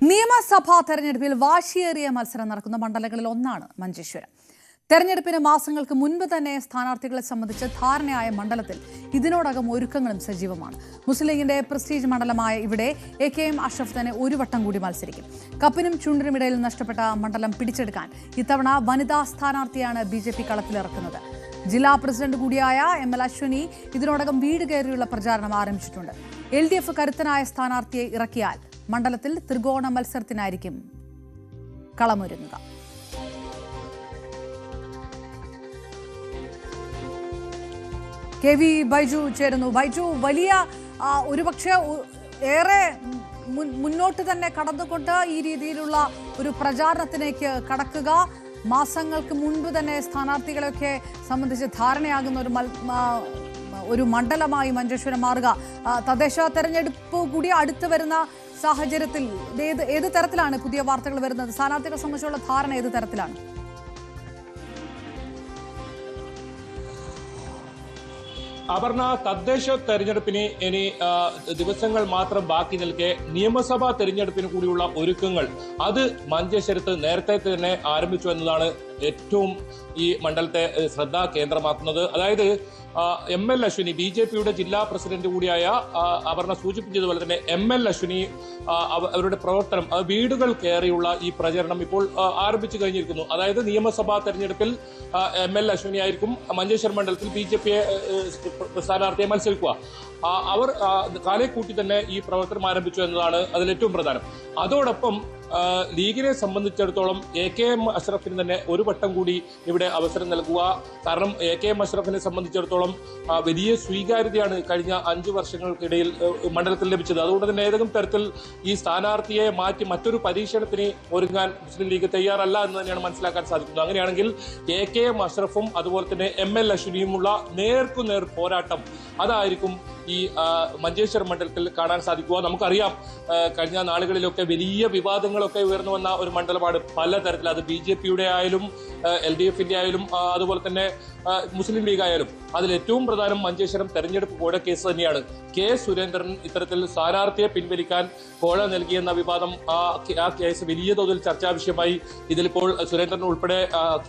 നിയമസഭാ തെരഞ്ഞെടുപ്പിൽ വാശിയേറിയ മത്സരം നടക്കുന്ന മണ്ഡലങ്ങളിൽ ഒന്നാണ് മഞ്ചേശ്വരം. തെരഞ്ഞെടുപ്പിന് മാസങ്ങൾക്ക് മുൻപ് തന്നെ സ്ഥാനാർത്ഥികളെ സംബന്ധിച്ച് ധാരണയായ മണ്ഡലത്തിൽ ഇതിനോടകം ഒരുക്കങ്ങളും സജീവമാണ്. മുസ്ലിം ലീഗിന്റെ പ്രസ്റ്റീജ് മണ്ഡലമായ ഇവിടെ AKM അഷ്റഫ് തന്നെ ഒരു വട്ടം കൂടി മത്സരിക്കും. കപ്പിനും ചുണ്ടിനുമിടയിൽ നഷ്ടപ്പെട്ട മണ്ഡലം പിടിച്ചെടുക്കാൻ ഇത്തവണ വനിതാ സ്ഥാനാർത്ഥിയാണ് BJP കളത്തിലിറക്കുന്നത്. ജില്ലാ പ്രസിഡന്റ് കൂടിയായ ML അശ്വിനി ഇതിനോടകം വീട് കയറിയുള്ള പ്രചാരണം ആരംഭിച്ചിട്ടുണ്ട്. LDF കരുത്തനായ സ്ഥാനാർത്ഥിയെ ഇറക്കിയാൽ മണ്ഡലത്തിൽ ത്രികോണ മത്സരത്തിനായിരിക്കും കളമൊരുങ്ങുക. KV ബൈജു ചേരുന്നു. ബൈജു, വലിയ ഒരുപക്ഷെ ഏറെ മുന്നോട്ട് തന്നെ കടന്നുകൊണ്ട് ഈ രീതിയിലുള്ള ഒരു പ്രചാരണത്തിലേക്ക് കടക്കുക, മാസങ്ങൾക്ക് മുൻപ് തന്നെ സ്ഥാനാർത്ഥികളെയൊക്കെ സംബന്ധിച്ച് ധാരണയാകുന്ന ഒരു മണ്ഡലമായി മഞ്ചേശ്വരം മാറുക. തദ്ദേശ തെരഞ്ഞെടുപ്പ് കൂടി അടുത്ത് വരുന്ന സാഹചര്യത്തിൽ ഏത് തരത്തിലാണ് പുതിയ വാർത്തകൾ വരുന്നത്? സ്ഥാനാർത്ഥികളെ സംബന്ധിച്ചുള്ള ധാരണ ഏത് തരത്തിലാണ്? അപർണ, തദ്ദേശ തെരഞ്ഞെടുപ്പിന് ഇനി ദിവസങ്ങൾ മാത്രം ബാക്കി നിൽക്കെ നിയമസഭാ തെരഞ്ഞെടുപ്പിന് കൂടിയുള്ള ഒരുക്കങ്ങൾ അത് മഞ്ചേശ്വരത്ത് നേരത്തെ തന്നെ ആരംഭിച്ചു എന്നതാണ് ഏറ്റവും ഈ മണ്ഡലത്തെ ശ്രദ്ധാ കേന്ദ്രമാക്കുന്നത്. അതായത് ML അശ്വിനി, BJPയുടെ ജില്ലാ പ്രസിഡന്റ് കൂടിയായ അപർണ സൂചിപ്പിച്ചതുപോലെ തന്നെ ML അശ്വിനി അവരുടെ പ്രവർത്തനം വീടുകൾ കയറിയുള്ള ഈ പ്രചരണം ഇപ്പോൾ ആരംഭിച്ചു കഴിഞ്ഞിരിക്കുന്നു. അതായത് നിയമസഭാ തെരഞ്ഞെടുപ്പിൽ ML അശ്വിനി ആയിരിക്കും മഞ്ചേശ്വരം മണ്ഡലത്തിൽ BJP സ്ഥാനാർത്ഥിയെ മത്സരിക്കുക. അവർ കാലേ കൂട്ടി തന്നെ ഈ പ്രവർത്തനം ആരംഭിച്ചു എന്നതാണ് അതിലേറ്റവും പ്രധാനം. അതോടൊപ്പം ലീഗിനെ സംബന്ധിച്ചിടത്തോളം AKM അഷ്റഫിന് തന്നെ ഒരു വട്ടം കൂടി ഇവിടെ അവസരം നൽകുക. കാരണം AKM അഷ്റഫിനെ സംബന്ധിച്ചിടത്തോളം വലിയ സ്വീകാര്യതയാണ് കഴിഞ്ഞ 5 വർഷങ്ങൾക്കിടയിൽ മണ്ഡലത്തിൽ ലഭിച്ചത്. അതുകൊണ്ട് തന്നെ ഏതെങ്കിലും തരത്തിൽ ഈ സ്ഥാനാർത്ഥിയെ മാറ്റി മറ്റൊരു പരീക്ഷണത്തിന് ഒരുങ്ങാൻ മുസ്ലിം ലീഗ് തയ്യാറല്ല എന്ന് തന്നെയാണ് മനസ്സിലാക്കാൻ സാധിക്കുന്നത്. അങ്ങനെയാണെങ്കിൽ AKM അഷ്റഫും അതുപോലെ തന്നെ ML അശ്വിനിയുമുള്ള നേർക്കുനേർ പോരാട്ടം അതായിരിക്കും ഈ മഞ്ചേശ്വരം മണ്ഡലത്തിൽ കാണാൻ സാധിക്കുക. നമുക്കറിയാം, കഴിഞ്ഞ നാളുകളിലൊക്കെ വലിയ വിവാദങ്ങളൊക്കെ ഉയർന്നു വന്ന ഒരു മണ്ഡലമാണ് പലതരത്തിൽ. അത് BJPയുടെ ആയാലും LDFന്റെ ആയാലും അതുപോലെ തന്നെ മുസ്ലിം ലീഗ് ആയാലും. അതിൽ ഏറ്റവും പ്രധാനം മഞ്ചേശ്വരം തെരഞ്ഞെടുപ്പ് കോഴ കേസ് തന്നെയാണ്. K സുരേന്ദ്രൻ ഇത്തരത്തിൽ സ്ഥാനാർത്ഥിയെ പിൻവലിക്കാൻ കോഴ നൽകിയെന്ന വിവാദം, ആ കേസ് വലിയ തോതിൽ ചർച്ചാ വിഷയമായി. ഇതിലിപ്പോൾ സുരേന്ദ്രൻ ഉൾപ്പെടെ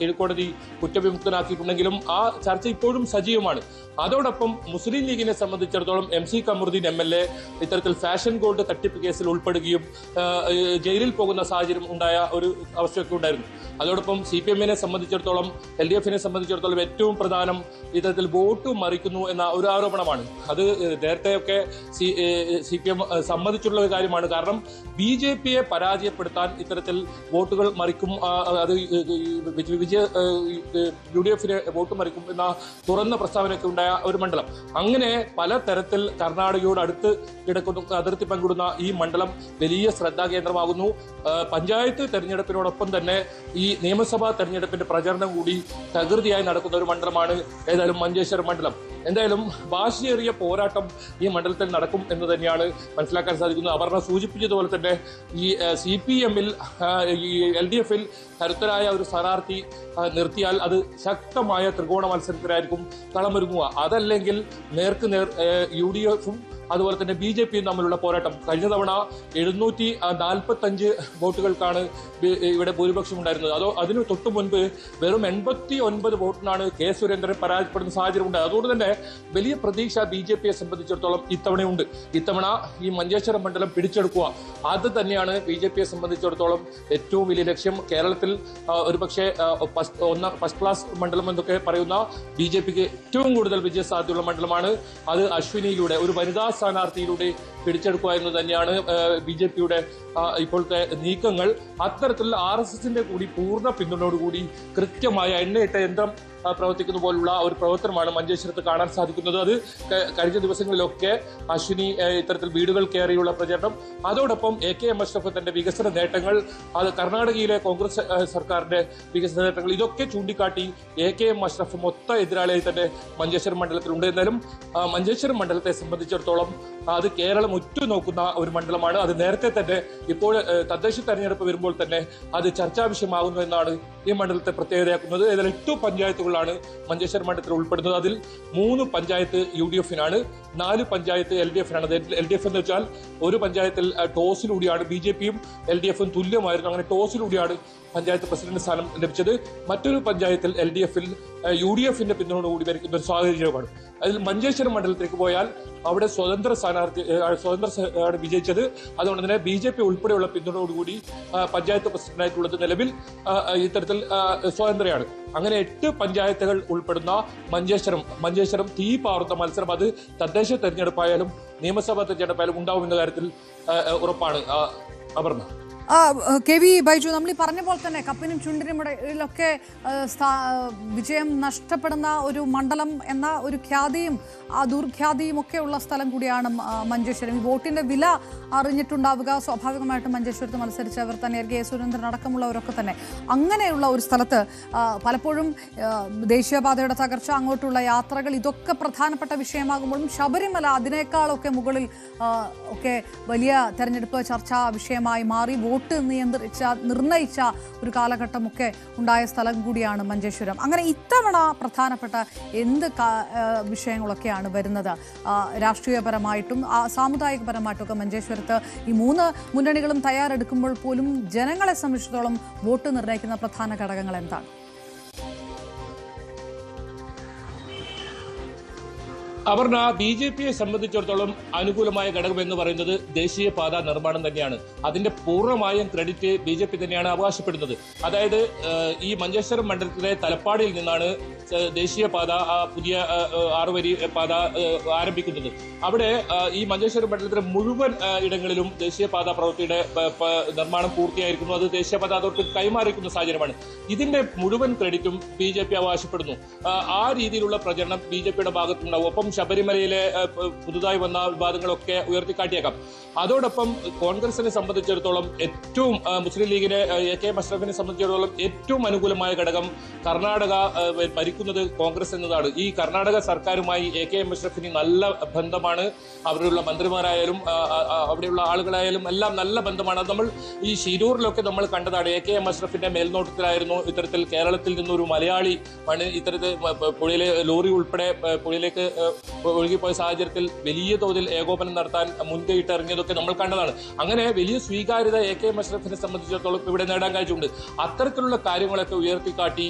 കീഴ്ക്കോടതി കുറ്റവിമുക്തനാക്കിയിട്ടുണ്ടെങ്കിലും ആ ചർച്ച ഇപ്പോഴും സജീവമാണ്. അതോടൊപ്പം മുസ്ലിം ലീഗിനെ സംബന്ധിച്ചിടത്തോളം MC കമറുദ്ദീൻ MLA ഇത്തരത്തിൽ ഫാഷൻ ഗോൾഡ് തട്ടിപ്പ് കേസിൽ ഉൾപ്പെടുകയും ജയിലിൽ പോകുന്ന സാഹചര്യം ഉണ്ടായ ഒരു അവസ്ഥയൊക്കെ ഉണ്ടായിരുന്നു. അതോടൊപ്പം CPMനെ സംബന്ധിച്ചിടത്തോളം LDFനെ സംബന്ധിച്ചിടത്തോളം ഏറ്റവും പ്രധാനം ഇത്തരത്തിൽ വോട്ട് മറിക്കുന്നു എന്ന ഒരു ആരോപണമാണ്. അത് നേരത്തെയൊക്കെ CPM സമ്മതിച്ചുള്ള ഒരു കാര്യമാണ്. കാരണം BJPയെ പരാജയപ്പെടുത്താൻ ഇത്തരത്തിൽ വോട്ടുകൾ മറിക്കും, അത് UDFനെ വോട്ട് മറിക്കും എന്ന തുറന്ന പ്രസ്താവനയൊക്കെ ഉണ്ടായ ഒരു മണ്ഡലം. അങ്ങനെ പലതരത്തിൽ കർണാടകയോട് അടുത്ത് കിടക്കുന്ന അതിർത്തി പങ്കിടുന്ന ഈ മണ്ഡലം വലിയ ശ്രദ്ധാകേന്ദ്രമാകുന്നു. പഞ്ചായത്ത് തെരഞ്ഞെടുപ്പിനോടൊപ്പം തന്നെ ഈ നിയമസഭാ തെരഞ്ഞെടുപ്പിന്റെ പ്രചരണം കൂടി തകൃതിയായി നടക്കുന്ന ഒരു മണ്ഡലമാണ് ഏതായാലും മഞ്ചേശ്വരം മണ്ഡലം. എന്തായാലും വാശിയേറിയ പോരാട്ടം ഈ മണ്ഡലത്തിൽ നടക്കും എന്ന് തന്നെയാണ് മനസ്സിലാക്കാൻ സാധിക്കുന്നത്. അപർണ സൂചിപ്പിച്ചതുപോലെ തന്നെ ഈ CPMൽ ഈ LDFൽ കരുത്തരായ ഒരു സ്ഥാനാർത്ഥി നിർത്തിയാൽ അത് ശക്തമായ ത്രികോണ മത്സരത്തിനായിരിക്കും കളമൊരുങ്ങുക. അതല്ലെങ്കിൽ നേർക്കുനേർ UDFും അതുപോലെ തന്നെ BJPയും തമ്മിലുള്ള പോരാട്ടം. കഴിഞ്ഞ തവണ 745 വോട്ടുകൾക്കാണ് ഇവിടെ ഭൂരിപക്ഷം ഉണ്ടായിരുന്നത്. അതിനു തൊട്ടു മുൻപ് വെറും 89 വോട്ടിനാണ് K സുരേന്ദ്രൻ പരാജയപ്പെടുന്ന സാഹചര്യം ഉണ്ടായത്. അതുകൊണ്ട് തന്നെ വലിയ പ്രതീക്ഷ BJPയെ സംബന്ധിച്ചിടത്തോളം ഇത്തവണയുണ്ട്. ഇത്തവണ ഈ മഞ്ചേശ്വരം മണ്ഡലം പിടിച്ചെടുക്കുക, അത് തന്നെയാണ് BJPയെ സംബന്ധിച്ചിടത്തോളം ഏറ്റവും വലിയ ലക്ഷ്യം. കേരളത്തിൽ ഒരുപക്ഷെ ഫസ്റ്റ് ക്ലാസ് മണ്ഡലം എന്നൊക്കെ പറയുന്ന BJPക്ക് ഏറ്റവും കൂടുതൽ വിജയസാധ്യതയുള്ള മണ്ഡലമാണ്. അത് അശ്വിനിയിലൂടെ, ഒരു വനിതാ സ്ഥാനാർത്ഥിയിലൂടെ പിടിച്ചെടുക്കുക എന്ന് തന്നെയാണ് BJPയുടെ ഇപ്പോഴത്തെ നീക്കങ്ങൾ. അത്തരത്തിൽ RSSന്റെ കൂടി പൂർണ്ണ പിന്തുണയോടുകൂടി കൃത്യമായ എണ്ണയിട്ട യന്ത്രം പ്രവർത്തിക്കുന്ന പോലുള്ള ഒരു പ്രവർത്തനമാണ് മഞ്ചേശ്വരത്ത് കാണാൻ സാധിക്കുന്നത്. അത് കഴിഞ്ഞ ദിവസങ്ങളിലൊക്കെ അശ്വിനി ഇത്തരത്തിൽ വീടുകൾ കയറിയുള്ള പ്രചരണം, അതോടൊപ്പം AKM അഷ്റഫ് തന്റെ വികസന നേട്ടങ്ങൾ, അത് കർണാടകയിലെ കോൺഗ്രസ് സർക്കാരിന്റെ വികസന നേട്ടങ്ങൾ, ഇതൊക്കെ ചൂണ്ടിക്കാട്ടി AKM അഷ്റഫ് മൊത്ത എതിരാളിയായി തന്നെ മഞ്ചേശ്വരം മണ്ഡലത്തിലുണ്ട്. എന്നാലും മഞ്ചേശ്വരം മണ്ഡലത്തെ സംബന്ധിച്ചിടത്തോളം അത് കേരളം ഉറ്റുനോക്കുന്ന ഒരു മണ്ഡലമാണ്. അത് നേരത്തെ തന്നെ ഇപ്പോൾ തദ്ദേശ തെരഞ്ഞെടുപ്പ് വരുമ്പോൾ തന്നെ അത് ചർച്ചാ വിഷയമാകുന്നു എന്നാണ് ഈ മണ്ഡലത്തെ പ്രത്യേകതയാക്കുന്നത്. ഏതായാലും 8 പഞ്ചായത്തുകളാണ് മഞ്ചേശ്വരം മണ്ഡലത്തിൽ ഉൾപ്പെടുന്നത്. അതിൽ 3 പഞ്ചായത്ത് UDF-നാണ്, 4 പഞ്ചായത്ത് LDF-നാണ്. LDF എന്ന് വെച്ചാൽ ഒരു പഞ്ചായത്തിൽ ടോസിലൂടെയാണ് BJP-യും LDF-ഉം തുല്യമായിരുന്നു. അങ്ങനെ ടോസിലൂടെയാണ് പഞ്ചായത്ത് പ്രസിഡന്റ് സ്ഥാനം ലഭിച്ചത്. മറ്റൊരു പഞ്ചായത്തിൽ LDF-ൽ UDF-ന്റെ പിന്തുണയോടുകൂടി ഭരിക്കുന്ന ഒരു സാഹചര്യമാണ്. അതിൽ മഞ്ചേശ്വരം മണ്ഡലത്തിലേക്ക് പോയാൽ അവിടെ സ്വതന്ത്ര വിജയിച്ചത്. അതുകൊണ്ട് തന്നെ BJP ഉൾപ്പെടെയുള്ള പിന്തുണയോടുകൂടി പഞ്ചായത്ത് പ്രസിഡന്റായിട്ടുള്ളത് നിലവിൽ ഇത്തരത്തിൽ സ്വതന്ത്രയാണ്. അങ്ങനെ 8 പഞ്ചായത്തുകൾ ഉൾപ്പെടുന്ന മഞ്ചേശ്വരം തീ പാർന്ന മത്സരം അത് തദ്ദേശ തെരഞ്ഞെടുപ്പായാലും നിയമസഭാ തെരഞ്ഞെടുപ്പായാലും ഉണ്ടാവുമെന്ന കാര്യത്തിൽ ഉറപ്പാണ്. അപർണ. KV ബൈജു, നമ്മൾ ഈ പറഞ്ഞ പോലെ തന്നെ കപ്പിനും ചുണ്ടിനും ഇടയിലൊക്കെ വിജയം നഷ്ടപ്പെടുന്ന ഒരു മണ്ഡലം എന്ന ഒരു ഖ്യാതിയും ആ ദുർഖ്യാതിയും ഒക്കെ ഉള്ള സ്ഥലം കൂടിയാണ് മഞ്ചേശ്വരം. ഈ വോട്ടിന്റെ വില അറിഞ്ഞിട്ടുണ്ടാവുക സ്വാഭാവികമായിട്ടും മഞ്ചേശ്വരത്ത് മത്സരിച്ചവർ തന്നെ, കെ സുരേന്ദ്രൻ അടക്കമുള്ളവരൊക്കെ തന്നെ. അങ്ങനെയുള്ള ഒരു സ്ഥലത്ത് പലപ്പോഴും ദേശീയപാതയുടെ തകർച്ച, അങ്ങോട്ടുള്ള യാത്രകൾ, ഇതൊക്കെ പ്രധാനപ്പെട്ട വിഷയമാകുമ്പോഴും ശബരിമല അതിനേക്കാളൊക്കെ മുകളിൽ ഒക്കെ വലിയ തെരഞ്ഞെടുപ്പ് ചർച്ചാ വിഷയമായി മാറി വോട്ട് നിർണയിച്ച ഒരു കാലഘട്ടമൊക്കെ ഉണ്ടായ സ്ഥലം കൂടിയാണ് മഞ്ചേശ്വരം. അങ്ങനെ ഇത്തവണ പ്രധാനപ്പെട്ട എന്ത് വിഷയങ്ങളൊക്കെയാണ് വരുന്നത്? രാഷ്ട്രീയപരമായിട്ടും സാമുദായികപരമായിട്ടും ഒക്കെ മഞ്ചേശ്വരത്ത് ഈ 3 മുന്നണികളും തയ്യാറെടുക്കുമ്പോൾ പോലും ജനങ്ങളെ സംബന്ധിച്ചിടത്തോളം വോട്ട് നിർണ്ണയിക്കുന്ന പ്രധാന ഘടകങ്ങൾ എന്താണ്? അപർണ, BJP-യെ സംബന്ധിച്ചിടത്തോളം അനുകൂലമായ ഘടകം എന്ന് പറയുന്നത് ദേശീയപാത നിർമ്മാണം തന്നെയാണ്. അതിന്റെ പൂർണ്ണമായും ക്രെഡിറ്റ് BJP തന്നെയാണ് അവകാശപ്പെടുന്നത്. അതായത് ഈ മഞ്ചേശ്വരം മണ്ഡലത്തിലെ തലപ്പാടിയിൽ നിന്നാണ് ദേശീയപാത, പുതിയ 6 വരി പാത ആരംഭിക്കുന്നത്. അവിടെ ഈ മഞ്ചേശ്വരം മണ്ഡലത്തിലെ മുഴുവൻ ഇടങ്ങളിലും ദേശീയപാത പ്രവൃത്തിയുടെ നിർമ്മാണം പൂർത്തിയായിരിക്കുന്നു. അത് ദേശീയപാത അതോറിറ്റി കൈമാറിയിരിക്കുന്ന സാഹചര്യമാണ്. ഇതിന്റെ മുഴുവൻ ക്രെഡിറ്റും BJP അവകാശപ്പെടുന്നു. ആ രീതിയിലുള്ള പ്രചരണം BJP-യുടെ ഭാഗത്തുണ്ടാവും. ഒപ്പം ശബരിമലയിലെ പുതുതായി വന്ന വിവാദങ്ങളൊക്കെ ഉയർത്തിക്കാട്ടിയേക്കാം. അതോടൊപ്പം കോൺഗ്രസിനെ സംബന്ധിച്ചിടത്തോളം ഏറ്റവും, മുസ്ലിം ലീഗിനെ AK മഷ്റഫിനെ സംബന്ധിച്ചിടത്തോളം ഏറ്റവും അനുകൂലമായ ഘടകം കർണാടക ഭരിക്കുന്നത് കോൺഗ്രസ് എന്നതാണ്. ഈ കർണാടക സർക്കാരുമായി AK മഷ്റഫിന് നല്ല ബന്ധമാണ്. അവിടെയുള്ള മന്ത്രിമാരായാലും അവിടെയുള്ള ആളുകളായാലും എല്ലാം നല്ല ബന്ധമാണ്. അത് നമ്മൾ ഈ ശിരൂരിലൊക്കെ നമ്മൾ കണ്ടതാണ്. AK മഷ്റഫിന്റെ മേൽനോട്ടത്തിലായിരുന്നു ഇത്തരത്തിൽ കേരളത്തിൽ നിന്നൊരു മലയാളി ഇത്തരത്തിൽ പുഴയിലെ ലോറി ഉൾപ്പെടെ പുഴയിലേക്ക് ഒഴുകിപ്പോയ സാഹചര്യത്തിൽ വലിയ തോതിൽ ഏകോപനം നടത്താൻ മുൻകൈയിട്ട് ഇറങ്ങിയതൊക്കെ നമ്മൾ കണ്ടതാണ്. അങ്ങനെ വലിയ സ്വീകാര്യത AK മഷ്റഫിനെ സംബന്ധിച്ചിടത്തോളം ഇവിടെ നേടാൻ കഴിച്ചിട്ടുണ്ട്. അത്തരത്തിലുള്ള കാര്യങ്ങളൊക്കെ ഉയർത്തിക്കാട്ടി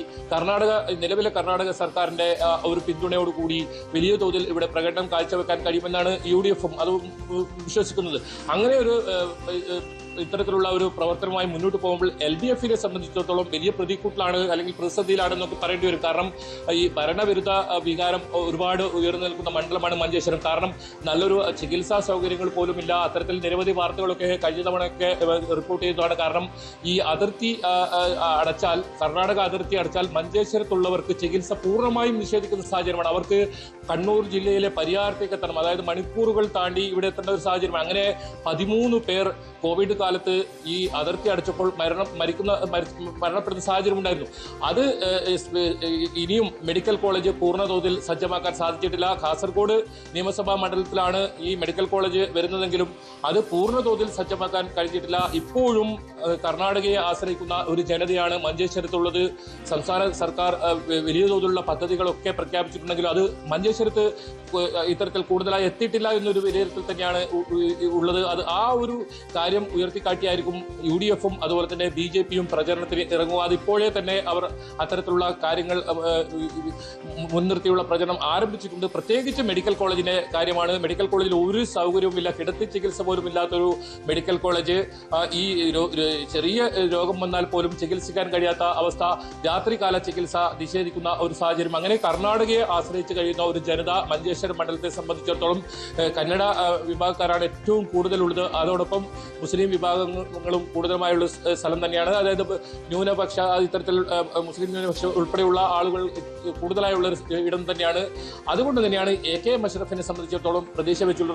നിലവിലെ കർണാടക സർക്കാരിന്റെ ഒരു പിന്തുണയോടുകൂടി വലിയ തോതിൽ ഇവിടെ പ്രകടനം കാഴ്ചവെക്കാൻ കഴിയുമെന്നാണ് UDF-ഉം അത് വിശ്വസിക്കുന്നത്. അങ്ങനെ ഒരു ഇത്തരത്തിലുള്ള ഒരു പ്രവർത്തനവുമായി മുന്നോട്ട് പോകുമ്പോൾ LDF-നെ സംബന്ധിച്ചിടത്തോളം വലിയ പ്രതിക്കൂട്ടിലാണ്, അല്ലെങ്കിൽ പ്രതിസന്ധിയിലാണെന്നൊക്കെ പറയേണ്ടി വരും. കാരണം ഈ ഭരണവിരുദ്ധ വികാരം ഒരുപാട് ഉയർന്നു നിൽക്കുന്ന മണ്ഡലമാണ് മഞ്ചേശ്വരം. കാരണം നല്ലൊരു ചികിത്സാ സൗകര്യങ്ങൾ പോലും ഇല്ല. അത്തരത്തിൽ നിരവധി വാർത്തകളൊക്കെ കഴിഞ്ഞ തവണയൊക്കെ റിപ്പോർട്ട് ചെയ്തതാണ്. കാരണം ഈ അതിർത്തി അടച്ചാൽ, കർണാടക അതിർത്തി അടച്ചാൽ മഞ്ചേശ്വരത്തുള്ളവർക്ക് ചികിത്സ പൂർണ്ണമായും നിഷേധിക്കുന്ന സാഹചര്യമാണ്. അവർക്ക് കണ്ണൂർ ജില്ലയിലെ പരിയാരത്തേക്ക് എത്തണം, അതായത് മണിക്കൂറുകൾ താണ്ടി ഇവിടെ എത്തേണ്ട ഒരു സാഹചര്യമാണ്. അങ്ങനെ 13 പേർ കോവിഡ് കാലത്ത് ഈ അതിർത്തി അടച്ചപ്പോൾ മരണപ്പെടുന്ന സാഹചര്യം ഉണ്ടായിരുന്നു. അത് ഇനിയും മെഡിക്കൽ കോളേജ് പൂർണ്ണതോതിൽ സജ്ജമാക്കാൻ സാധിച്ചിട്ടില്ല. കാസർഗോഡ് നിയമസഭാ മണ്ഡലത്തിലാണ് ഈ മെഡിക്കൽ കോളേജ് വരുന്നതെങ്കിലും അത് പൂർണ്ണതോതിൽ സജ്ജമാക്കാൻ കഴിഞ്ഞിട്ടില്ല. ഇപ്പോഴും കർണാടകയെ ആശ്രയിക്കുന്ന ഒരു ജനതയാണ് മഞ്ചേശ്വരത്തുള്ളത്. സംസ്ഥാന സർക്കാർ വലിയ തോതിലുള്ള പദ്ധതികളൊക്കെ പ്രഖ്യാപിച്ചിട്ടുണ്ടെങ്കിലും അത് മഞ്ചേശ്വരത്ത് ഇത്തരത്തിൽ കൂടുതലായി എത്തിയിട്ടില്ല എന്നൊരു വിലയിരുത്തൽ തന്നെയാണ് ഉള്ളത്. അത് ആ ഒരു കാര്യം ഉയർത്തിക്കാട്ടിയായിരിക്കും UDF-ഉം അതുപോലെ തന്നെ BJP-യും പ്രചരണത്തിന് ഇറങ്ങുക. അതിപ്പോഴേ തന്നെ അവർ അത്തരത്തിലുള്ള കാര്യങ്ങൾ മുൻനിർത്തിയുള്ള പ്രചരണം ആരംഭിച്ചിട്ടുണ്ട്. പ്രത്യേകിച്ച് മെഡിക്കൽ കോളേജിന്റെ കാര്യമാണ്. മെഡിക്കൽ കോളേജിൽ ഒരു സൗകര്യവുമില്ല, കിടത്തി ചികിത്സ പോലും ഇല്ലാത്തൊരു മെഡിക്കൽ കോളേജ്. ഈ ചെറിയ രോഗം വന്നാൽ പോലും ചികിത്സിക്കാൻ കഴിയാത്ത അവസ്ഥ, രാത്രികാല ചികിത്സ നിഷേധിക്കുന്ന ഒരു സാഹചര്യം. അങ്ങനെ കർണാടകയെ ആശ്രയിച്ച് കഴിയുന്ന ഒരു ജനത മഞ്ചേശ്വരം മണ്ഡലത്തെ സംബന്ധിച്ചിടത്തോളം കന്നഡ വിഭാഗക്കാരാണ് ഏറ്റവും കൂടുതലുള്ളത്. അതോടൊപ്പം മുസ്ലിം വിഭാഗങ്ങളും കൂടുതലുമായുള്ള സ്ഥലം തന്നെയാണ്. അതായത് ന്യൂനപക്ഷ, ഇത്തരത്തിൽ മുസ്ലിം ന്യൂനപക്ഷ ഉൾപ്പെടെയുള്ള ആളുകൾ കൂടുതലായുള്ള ഒരു ഇടം തന്നെയാണ്. അതുകൊണ്ട് തന്നെയാണ് AK മഷ്റഫിനെ സംബന്ധിച്ചിടത്തോളം പ്രതീക്ഷ വെച്ചുള്ള